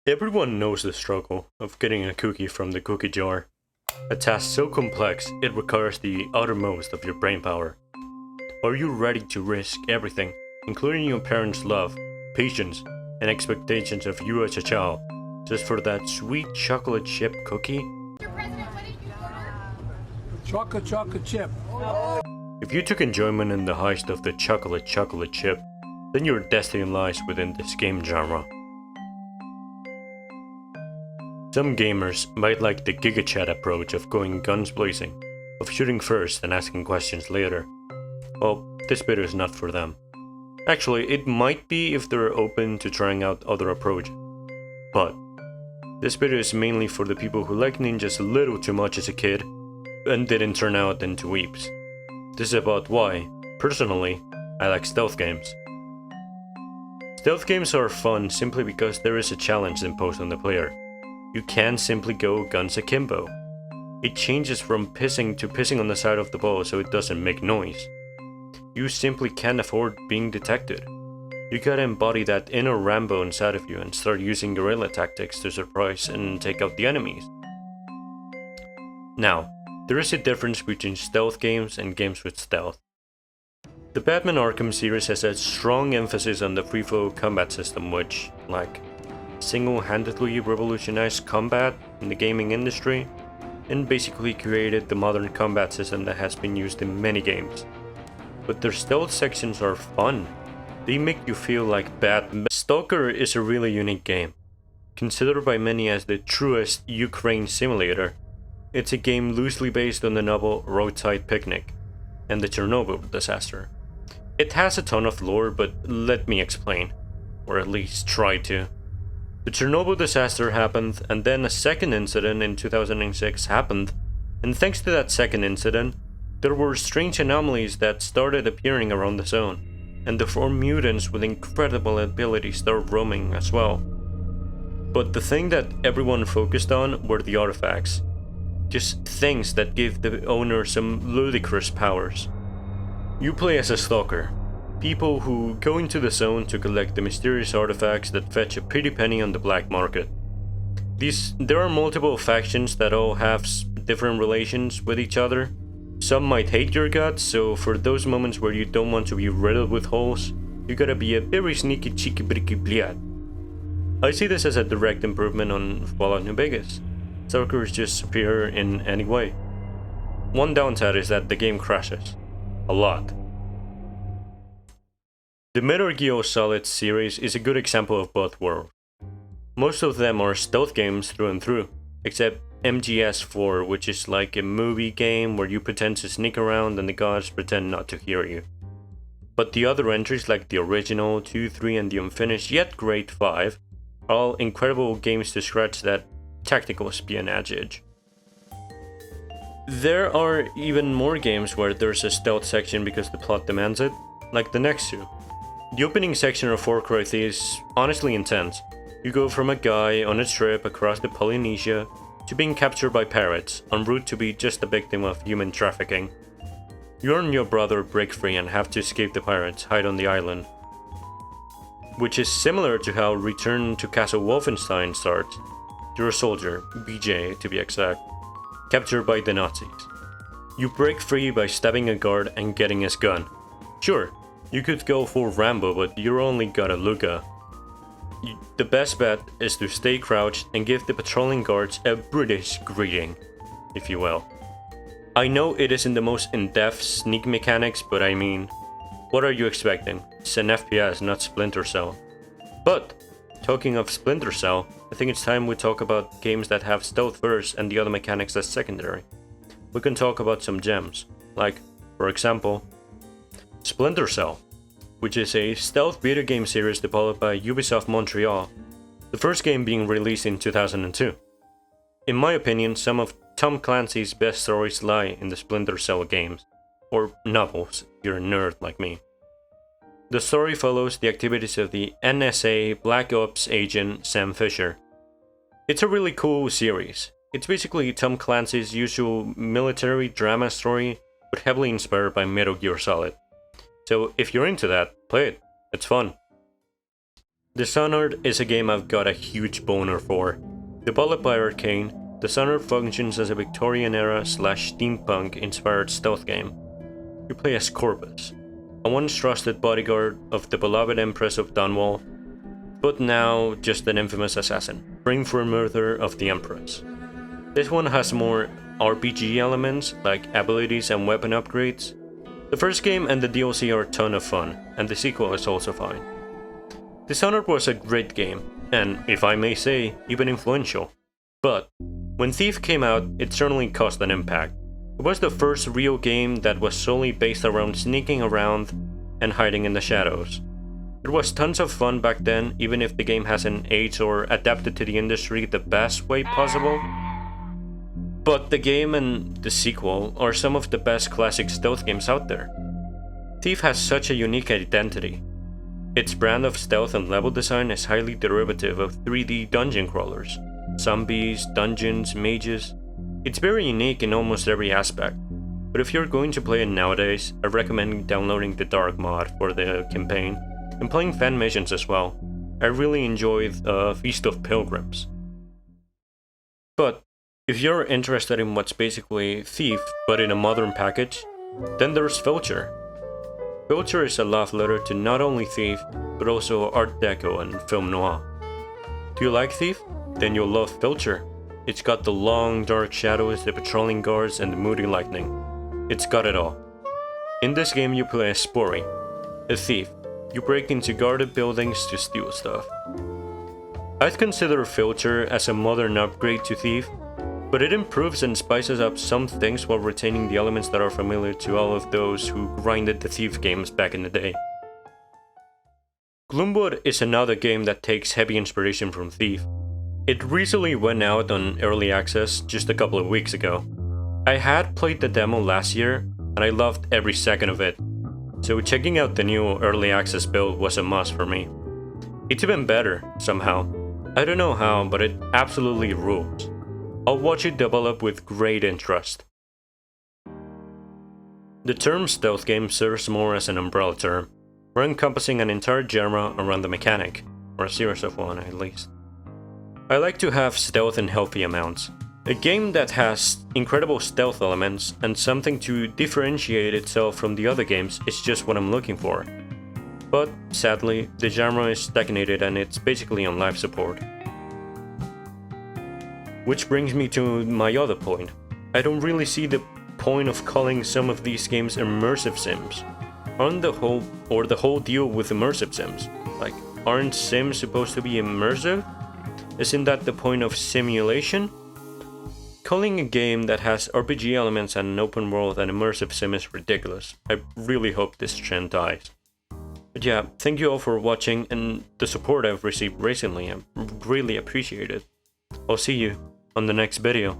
Everyone knows the struggle of getting a cookie from the cookie jar. A task so complex, it requires the uttermost of your brainpower. Are you ready to risk everything, including your parents' love, patience, and expectations of you as a child, just for that sweet chocolate chip cookie? Chocolate chip. If you took enjoyment in the heist of the chocolate chip, then your destiny lies within this game genre. Some gamers might like the Giga Chat approach of going guns blazing, of shooting first and asking questions later. Well, this video is not for them. Actually, it might be if they're open to trying out other approaches. But this video is mainly for the people who liked ninjas a little too much as a kid and didn't turn out into weeps. This is about why, personally, I like stealth games. Stealth games are fun simply because there is a challenge imposed on the player. You can't simply go guns akimbo. It changes from pissing to pissing on the side of the ball so it doesn't make noise. You simply can't afford being detected. You gotta embody that inner Rambo inside of you and start using guerrilla tactics to surprise and take out the enemies. Now, there is a difference between stealth games and games with stealth. The Batman Arkham series has a strong emphasis on the free flow combat system which, single-handedly revolutionized combat in the gaming industry and basically created the modern combat system that has been used in many games. But their stealth sections are fun. They make you feel like Batman. Stalker is a really unique game. Considered by many as the truest Ukraine simulator, it's a game loosely based on the novel Roadside Picnic and the Chernobyl disaster. It has a ton of lore, but let me explain, or at least try to. The Chernobyl disaster happened, and then a second incident in 2006 happened, and thanks to that second incident, there were strange anomalies that started appearing around the zone, and the 4 mutants with incredible abilities started roaming as well. But the thing that everyone focused on were the artifacts, just things that give the owner some ludicrous powers. You play as a stalker. People who go into the zone to collect the mysterious artifacts that fetch a pretty penny on the black market. There are multiple factions that all have different relations with each other. Some might hate your guts, so for those moments where you don't want to be riddled with holes, you gotta be a very sneaky cheeky bricky bliat. I see this as a direct improvement on Fallout New Vegas. Stalker is just superior in any way. One downside is that the game crashes. A lot. The Metal Gear Solid series is a good example of both worlds. Most of them are stealth games through and through, except MGS4, which is like a movie game where you pretend to sneak around and the guards pretend not to hear you. But the other entries like the original, 2, 3 and the unfinished yet great 5 are all incredible games to scratch that tactical espionage itch. There are even more games where there's a stealth section because the plot demands it, like the next two. The opening section of Far Cry 3 is honestly intense. You go from a guy on a trip across the Polynesia to being captured by pirates, en route to be just a victim of human trafficking. You and your brother break free and have to escape the pirates, hide on the island. Which is similar to how Return to Castle Wolfenstein starts. You're a soldier, BJ to be exact, captured by the Nazis. You break free by stabbing a guard and getting his gun. Sure, you could go full Rambo, but you're only got a Luga. The best bet is to stay crouched and give the patrolling guards a British greeting, if you will. I know it isn't the most in-depth sneak mechanics, but I mean, what are you expecting? It's an FPS, not Splinter Cell. But, talking of Splinter Cell, I think it's time we talk about games that have stealth first and the other mechanics as secondary. We can talk about some gems, like, for example, Splinter Cell, which is a stealth video game series developed by Ubisoft Montreal, the first game being released in 2002. In my opinion, some of Tom Clancy's best stories lie in the Splinter Cell games, or novels if you're a nerd like me. The story follows the activities of the NSA Black Ops agent Sam Fisher. It's a really cool series. It's basically Tom Clancy's usual military drama story, but heavily inspired by Metal Gear Solid. So if you're into that, play it. It's fun. Dishonored is a game I've got a huge boner for. Developed by Arkham, Dishonored functions as a Victorian-era / steampunk-inspired stealth game. You play as Corvus, a once trusted bodyguard of the beloved Empress of Dunwall, but now just an infamous assassin, framed for murder of the Empress. This one has more RPG elements, like abilities and weapon upgrades. The first game and the DLC are a ton of fun, and the sequel is also fine. Dishonored was a great game, and, if I may say, even influential. But, when Thief came out, it certainly caused an impact. It was the first real game that was solely based around sneaking around and hiding in the shadows. It was tons of fun back then, even if the game hasn't aged or adapted to the industry the best way possible. But the game and the sequel are some of the best classic stealth games out there. Thief has such a unique identity. Its brand of stealth and level design is highly derivative of 3D dungeon crawlers, zombies, dungeons, mages. It's very unique in almost every aspect, but if you're going to play it nowadays, I recommend downloading the Dark mod for the campaign and playing fan missions as well. I really enjoyed Feast of Pilgrims. But if you're interested in what's basically Thief but in a modern package, then there's Filcher. Filcher is a love letter to not only Thief, but also Art Deco and film noir. Do you like Thief? Then you'll love Filcher. It's got the long dark shadows, the patrolling guards, and the moody lightning. It's got it all. In this game you play as Spory, a thief. You break into guarded buildings to steal stuff. I'd consider Filcher as a modern upgrade to Thief, but it improves and spices up some things while retaining the elements that are familiar to all of those who grinded the Thief games back in the day. Gloomwood is another game that takes heavy inspiration from Thief. It recently went out on early access just a couple of weeks ago. I had played the demo last year, and I loved every second of it, so checking out the new early access build was a must for me. It's even better, somehow. I don't know how, but it absolutely rules. I'll watch it develop with great interest. The term stealth game serves more as an umbrella term, for encompassing an entire genre around the mechanic, or a series of one at least. I like to have stealth in healthy amounts. A game that has incredible stealth elements and something to differentiate itself from the other games is just what I'm looking for. But, sadly, the genre is stagnated and it's basically on life support. Which brings me to my other point. I don't really see the point of calling some of these games immersive sims. Aren't the whole deal with immersive sims? Like, aren't sims supposed to be immersive? Isn't that the point of simulation? Calling a game that has RPG elements and an open world an immersive sim is ridiculous. I really hope this trend dies. But yeah, thank you all for watching and the support I've received recently. I greatly appreciate it. I'll see you on the next video.